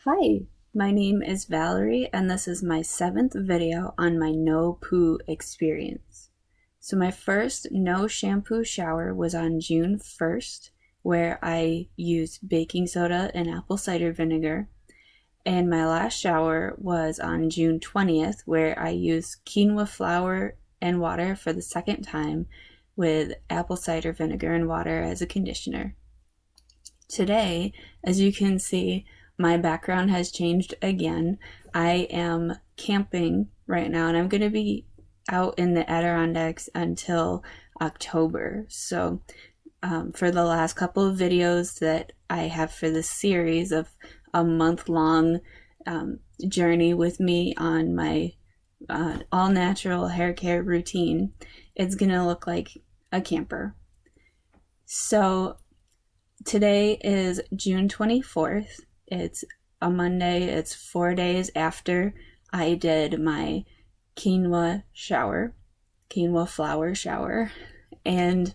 Hi, my name is Valerie and this is my 7th video on my no-poo experience. So my first no shampoo shower was on June 1st, where I used baking soda and apple cider vinegar, and my last shower was on June 20th, where I used quinoa flour and water for the second time with apple cider vinegar and water as a conditioner. Today, as you can see, my background has changed again. I am camping right now and I'm going to be out in the Adirondacks until October. So for the last couple of videos that I have for this series of a month-long journey with me on my all-natural hair care routine, it's going to look like a camper. So today is June 24th. It's a Monday. It's 4 days after I did my quinoa flour shower. And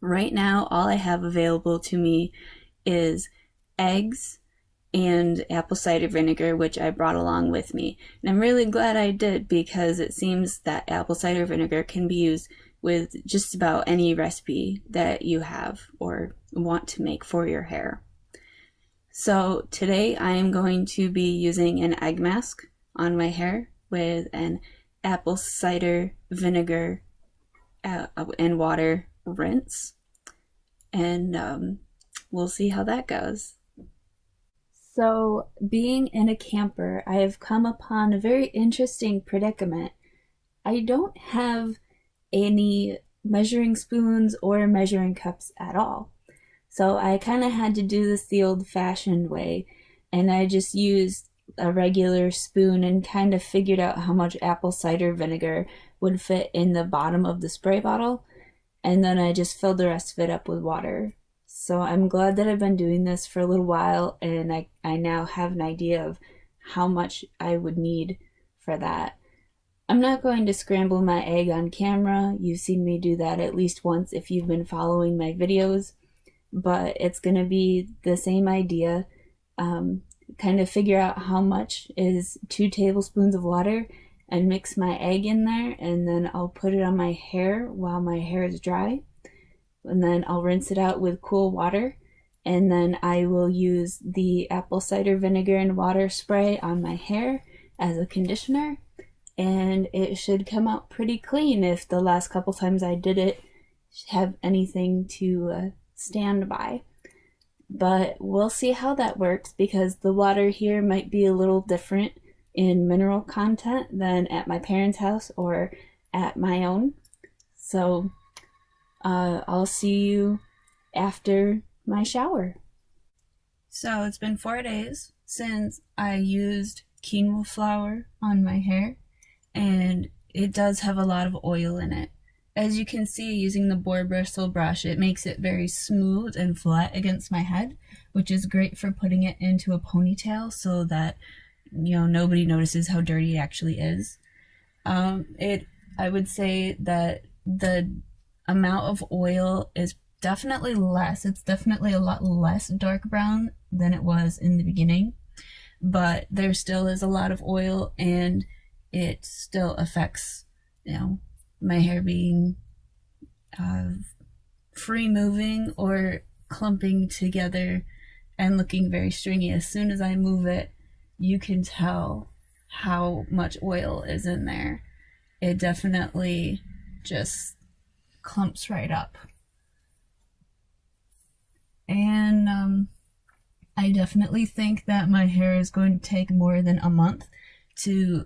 right now, all I have available to me is eggs and apple cider vinegar, which I brought along with me. And I'm really glad I did, because it seems that apple cider vinegar can be used with just about any recipe that you have or want to make for your hair. So today I am going to be using an egg mask on my hair with an apple cider vinegar and water rinse, and we'll see how that goes. So being in a camper, I have come upon a very interesting predicament. I don't have any measuring spoons or measuring cups at all. So I kind of had to do this the old-fashioned way, and I just used a regular spoon and kind of figured out how much apple cider vinegar would fit in the bottom of the spray bottle, and then I just filled the rest of it up with water. So I'm glad that I've been doing this for a little while, and I now have an idea of how much I would need for that. I'm not going to scramble my egg on camera. You've seen me do that at least once if you've been following my videos. But it's going to be the same idea. Kind of figure out how much is 2 tablespoons of water and mix my egg in there, and then I'll put it on my hair while my hair is dry, and then I'll rinse it out with cool water, and then I will use the apple cider vinegar and water spray on my hair as a conditioner, and it should come out pretty clean if the last couple times I did it have anything to stand by. But we'll see how that works, because the water here might be a little different in mineral content than at my parents' house or at my own. So I'll see you after my shower. So it's been 4 days since I used quinoa flour on my hair, and it does have a lot of oil in it. As you can see, using the boar bristle brush, it makes it very smooth and flat against my head, which is great for putting it into a ponytail so that, nobody notices how dirty it actually is. I would say that the amount of oil is definitely less. It's definitely a lot less dark brown than it was in the beginning, but there still is a lot of oil, and it still affects, my hair being free moving or clumping together and looking very stringy. As soon as I move it, you can tell how much oil is in there. It definitely just clumps right up. And I definitely think that my hair is going to take more than a month to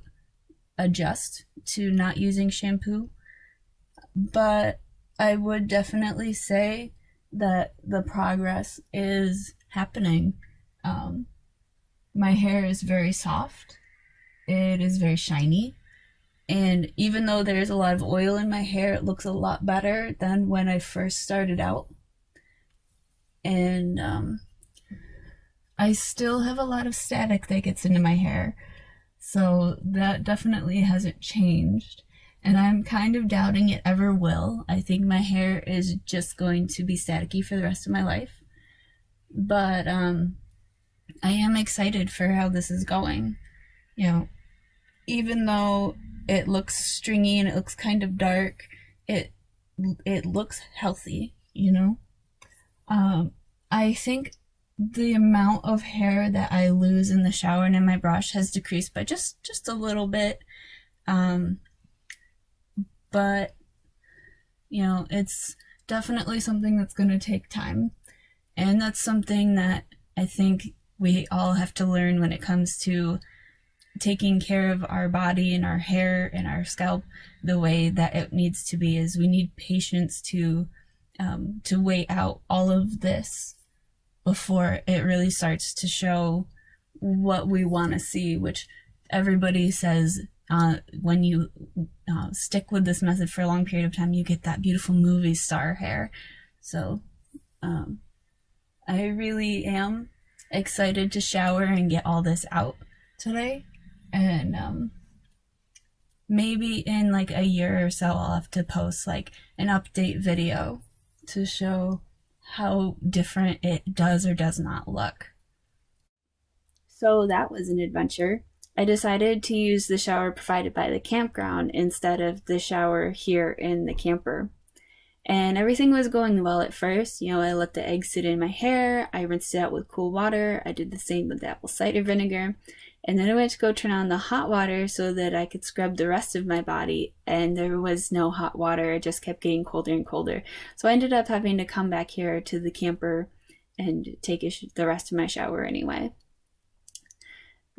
adjust to not using shampoo. But I would definitely say that the progress is happening. My hair is very soft. It is very shiny. And even though there's a lot of oil in my hair, it looks a lot better than when I first started out. And I still have a lot of static that gets into my hair. So that definitely hasn't changed. And I'm kind of doubting it ever will. I think my hair is just going to be staticky for the rest of my life. But I am excited for how this is going. You know, even though it looks stringy and it looks kind of dark, it it looks healthy, you know? I think the amount of hair that I lose in the shower and in my brush has decreased by just a little bit. Um, but you know, it's definitely something that's going to take time. And that's something that I think we all have to learn when it comes to taking care of our body and our hair and our scalp the way that it needs to be. Is we need patience to wait out all of this before it really starts to show what we want to see, which everybody says when you stick with this method for a long period of time, you get that beautiful movie star hair. So I really am excited to shower and get all this out today. And maybe in like a year or so, I'll have to post like an update video to show how different it does or does not look. So that was an adventure. I decided to use the shower provided by the campground instead of the shower here in the camper. And everything was going well at first. You know, I let the eggs sit in my hair, I rinsed it out with cool water, I did the same with the apple cider vinegar, and then I went to go turn on the hot water so that I could scrub the rest of my body, and there was no hot water. It just kept getting colder and colder. So I ended up having to come back here to the camper and take the rest of my shower anyway.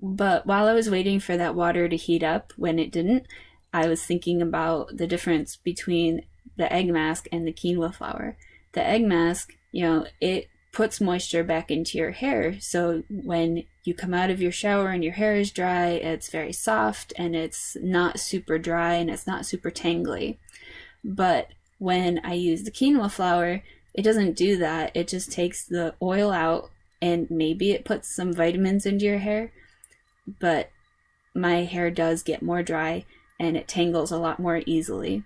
But while I was waiting for that water to heat up, when it didn't, I was thinking about the difference between the egg mask and the quinoa flour. The egg mask, you know, it puts moisture back into your hair. So when you come out of your shower and your hair is dry, it's very soft and it's not super dry and it's not super tangly. But when I use the quinoa flour, it doesn't do that. It just takes the oil out and maybe it puts some vitamins into your hair, but my hair does get more dry and it tangles a lot more easily.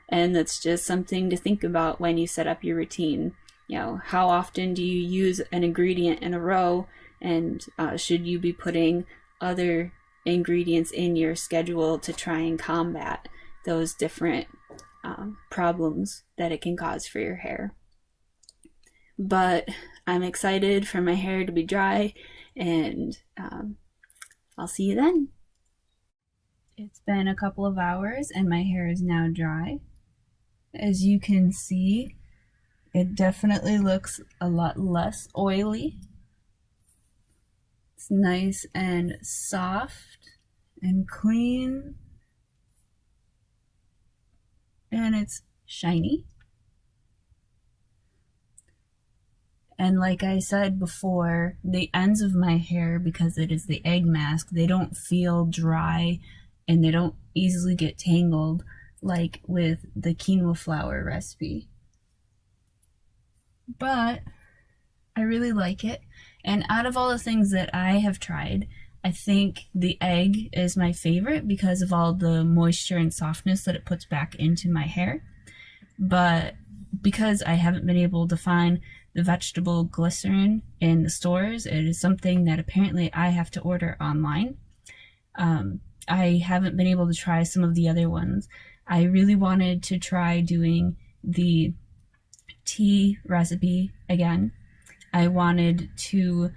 And that's just something to think about when you set up your routine. You know, how often do you use an ingredient in a row, and should you be putting other ingredients in your schedule to try and combat those different problems that it can cause for your hair. But I'm excited for my hair to be dry, and I'll see you then. It's been a couple of hours and my hair is now dry. As you can see, it definitely looks a lot less oily. It's nice and soft and clean, and it's shiny. And like I said before, the ends of my hair, because it is the egg mask, they don't feel dry and they don't easily get tangled like with the quinoa flour recipe. But I really like it. And out of all the things that I have tried, I think the egg is my favorite because of all the moisture and softness that it puts back into my hair. But because I haven't been able to find the vegetable glycerin in the stores, it is something that apparently I have to order online. I haven't been able to try some of the other ones. I really wanted to try doing the tea recipe again. I wanted to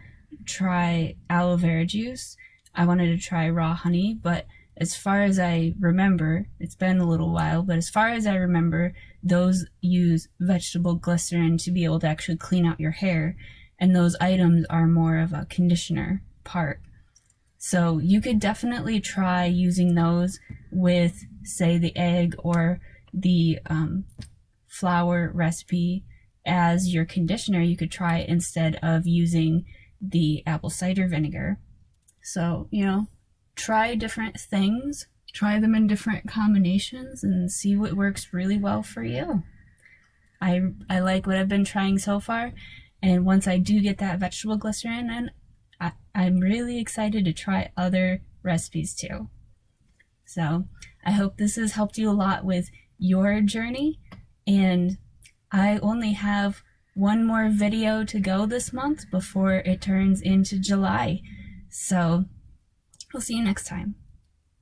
try aloe vera juice. I wanted to try raw honey, but as far as I remember, it's been a little while, but as far as I remember, those use vegetable glycerin to be able to actually clean out your hair, and those items are more of a conditioner part. So you could definitely try using those with, say, the egg or the flour recipe as your conditioner. You could try it instead of using the apple cider vinegar. So, you know, try different things, try them in different combinations, and see what works really well for you. I like what I've been trying so far, and once I do get that vegetable glycerin in, I'm really excited to try other recipes too. So I hope this has helped you a lot with your journey, and I only have one more video to go this month before it turns into July. So, we'll see you next time.